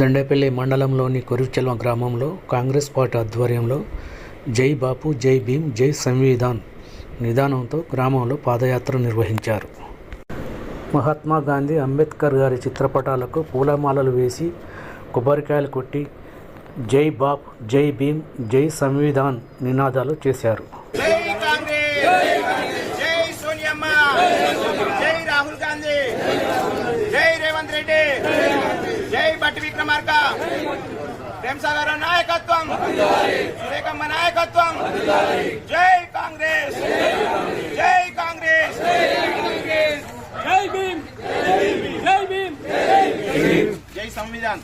దండేపల్లి మండలంలోని కొరిచెల్వ గ్రామంలో కాంగ్రెస్ పార్టీ ఆధ్వర్యంలో జై బాపు జై భీమ్ జై సంవిధాన్ నిదానంతో గ్రామంలో పాదయాత్ర నిర్వహించారు. మహాత్మా గాంధీ, అంబేద్కర్ గారి చిత్రపటాలకు పూలమాలలు వేసి కొబ్బరికాయలు కొట్టి జై బాప్ జై భీమ్ జై సంవిధాన్ నినాదాలు చేశారు. జై బట్టి విక్రమార్క, ప్రేమసాగర్ నాయకత్వం, సురేఖమ్మ నాయకత్వం, జై కాంగ్రెస్, జై కాంగ్రెస్, జై భీమ్, జై భీమ్, జై సంవిధాన్.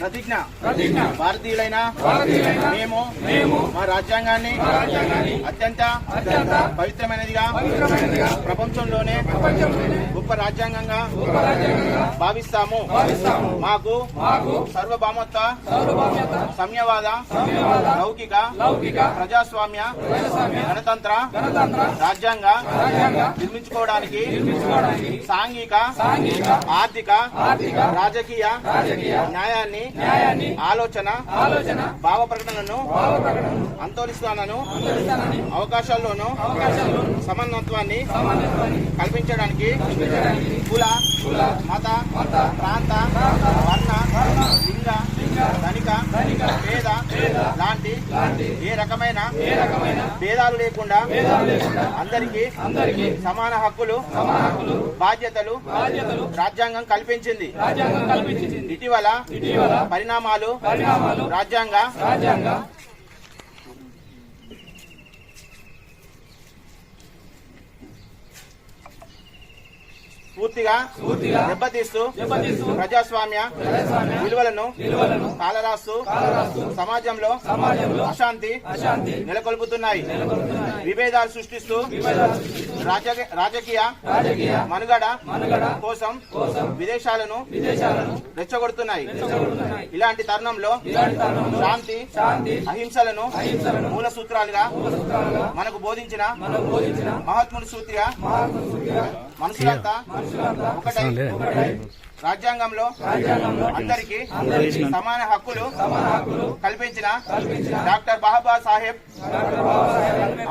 ప్రతిజ్ఞ భారతీయులైన మేము మా రాజ్యాంగాన్ని అత్యంత పవిత్రమైనదిగా ప్రపంచంలోనే గొప్ప రాజ్యాంగంగా భావిస్తాము. మాకు సార్వభౌమత్వ, సామ్యవాద, లౌకిక ప్రజాస్వామ్య గణతంత్ర రాజ్యాంగ నిర్మించుకోవడానికి సాంఘిక, ఆర్థిక, రాజకీయ న్యాయాన్ని, ఆలోచన, భావ ప్రకటనను అంతరిస్తానను, అవకాశాల్లోనూ సమానత్వాన్ని కల్పించడానికి కుల, మత, ప్రాంత, వర్ణ, లింగ, ధనిక, పేద లాంటి ఏ రకమైన భేదాలు లేకుండా అందరికీ సమాన హక్కులు, బాధ్యతలు రాజ్యాంగం కల్పించింది. ఇటీవల పరిణామాలు రాజ్యాంగ పూర్తిగా దెబ్బతీస్తూ ప్రజాస్వామ్య విలువలను కాలరాస్తూ సమాజంలో అశాంతి నెలకొల్పుతున్నాయి. విభేదాలు సృష్టిస్తూ రాజకీయ మనుగడ కోసం విదేశాలను రెచ్చగొడుతున్నాయి. ఇలాంటి తరుణంలో శాంతి, అహింసలను మూల సూత్రాలుగా మనకు బోధించిన మహాత్ముని సూత్రిగా మనుషులంతా ఒకటై రాజ్యాంగంలో అందరికీ సమాన హక్కులు కల్పించిన డాక్టర్ బాబా సాహెబ్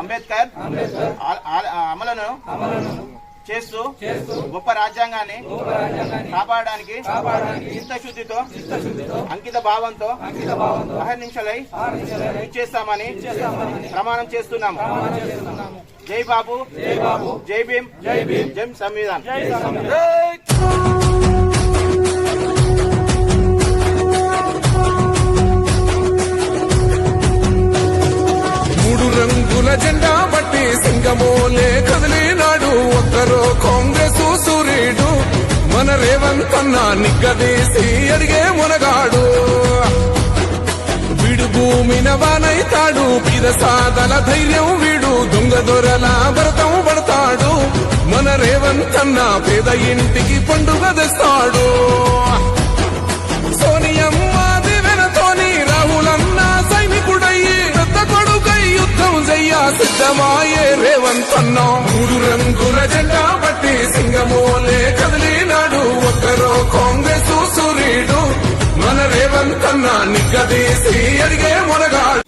అంబేద్కర్ అమలును చేస్తూ గొప్ప రాజ్యాంగాన్ని కాపాడడానికి చిత్తశుద్ధితో, అంకిత భావంతో అహర్నిశలై చేస్తామని ప్రమాణం చేస్తున్నాము. జై బాబు, జై భీమ్, జై సంవిధాన్. మూడు రంగుల జెండా బట్టి సింగమోలే కదిలినాడు ఒక్కరో కాంగ్రెస్ సూర్యుడు. మన రేవంత్ అన్న నిగ్గదీసి అడిగే మునగాడు. వీడు భూమిన వానైతాడు, పిద సాదల ధైర్యం వీడు, దొంగ దొరల భరతం పడతాడు. మన రేవంత్ అన్న పేద ఇంటికి పండుగ తెస్తాడు. సోనియమ్మ దివెనతోని రాహులన్న సైనికుడయ్యి పెద్ద కొడుకై యుద్ధం చెయ్య సిద్ధమాయే రేవంత్ అన్న. మూడు రంగుల జెండా బట్టి సింగమోలే కదిలినాడు ఒక్కరో కాంగ్రెస్ సూర్యుడు. మన రేవంత్ అన్న నిగ్గదీసి అడిగే మునగాడు.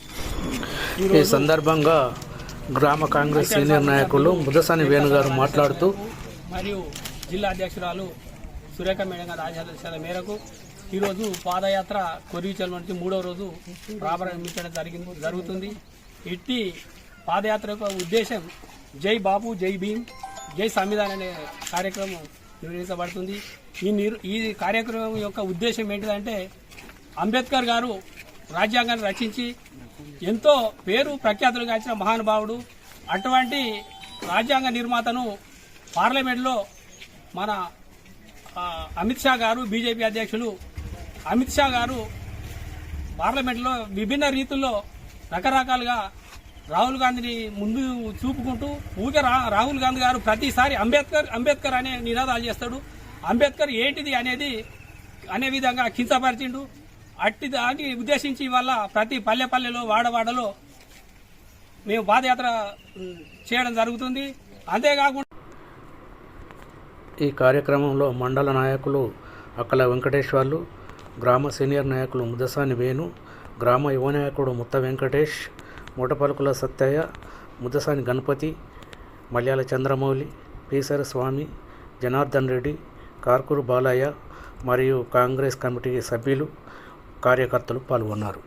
ఈ సందర్భంగా గ్రామ కాంగ్రెస్ సీనియర్ నాయకులు ముదసాని వేణుగారు మాట్లాడుతూ మరియు జిల్లా అధ్యక్షురాలు సురేఖ మేడం గారి ఆదేశాల మేరకు ఈరోజు పాదయాత్ర కొరిచెల్వ నుంచి 3వ రోజు ప్రారంభించడం జరుగుతుంది. ఇట్టి పాదయాత్ర యొక్క ఉద్దేశం జై బాపు జై భీమ్ జై సంవిధాన్ అనే కార్యక్రమం నిర్వహించబడుతుంది. ఈ కార్యక్రమం యొక్క ఉద్దేశం ఏంటిదంటే అంబేద్కర్ గారు రాజ్యాంగాన్ని రచించి ఎంతో పేరు ప్రఖ్యాతులు గాంచిన మహానుభావుడు. అటువంటి రాజ్యాంగ నిర్మాతను పార్లమెంట్లో మన అమిత్ షా గారు, బీజేపీ అధ్యక్షులు అమిత్ షా గారు పార్లమెంట్లో విభిన్న రీతుల్లో రకరకాలుగా రాహుల్ గాంధీని ముందు చూపుకుంటూ ఊకే రాహుల్ గాంధీ గారు ప్రతిసారి అంబేద్కర్ అనే నినాదాలు చేస్తాడు. అంబేద్కర్ ఏంటిది అనే విధంగా కించపరిచిండు. అట్టి దాన్ని ఉద్దేశించి వల్ల ప్రతి పల్లెలో వాడవాడలో మేము పాదయాత్ర చేయడం జరుగుతుంది. అంతేకాకుండా ఈ కార్యక్రమంలో మండల నాయకులు అక్కల వెంకటేశ్వర్లు, గ్రామ సీనియర్ నాయకులు ముద్దసాని వేణు, గ్రామ యువ నాయకుడు ముత్త వెంకటేష్, మూటపలుకుల సత్తయ్య, ముద్దసాని గణపతి, మల్యాల చంద్రమౌళి, పీసర స్వామి, జనార్దన్ రెడ్డి, కార్కూరు బాలయ్య మరియు కాంగ్రెస్ కమిటీ సభ్యులు, కార్యకర్తలు పాల్గొన్నారు.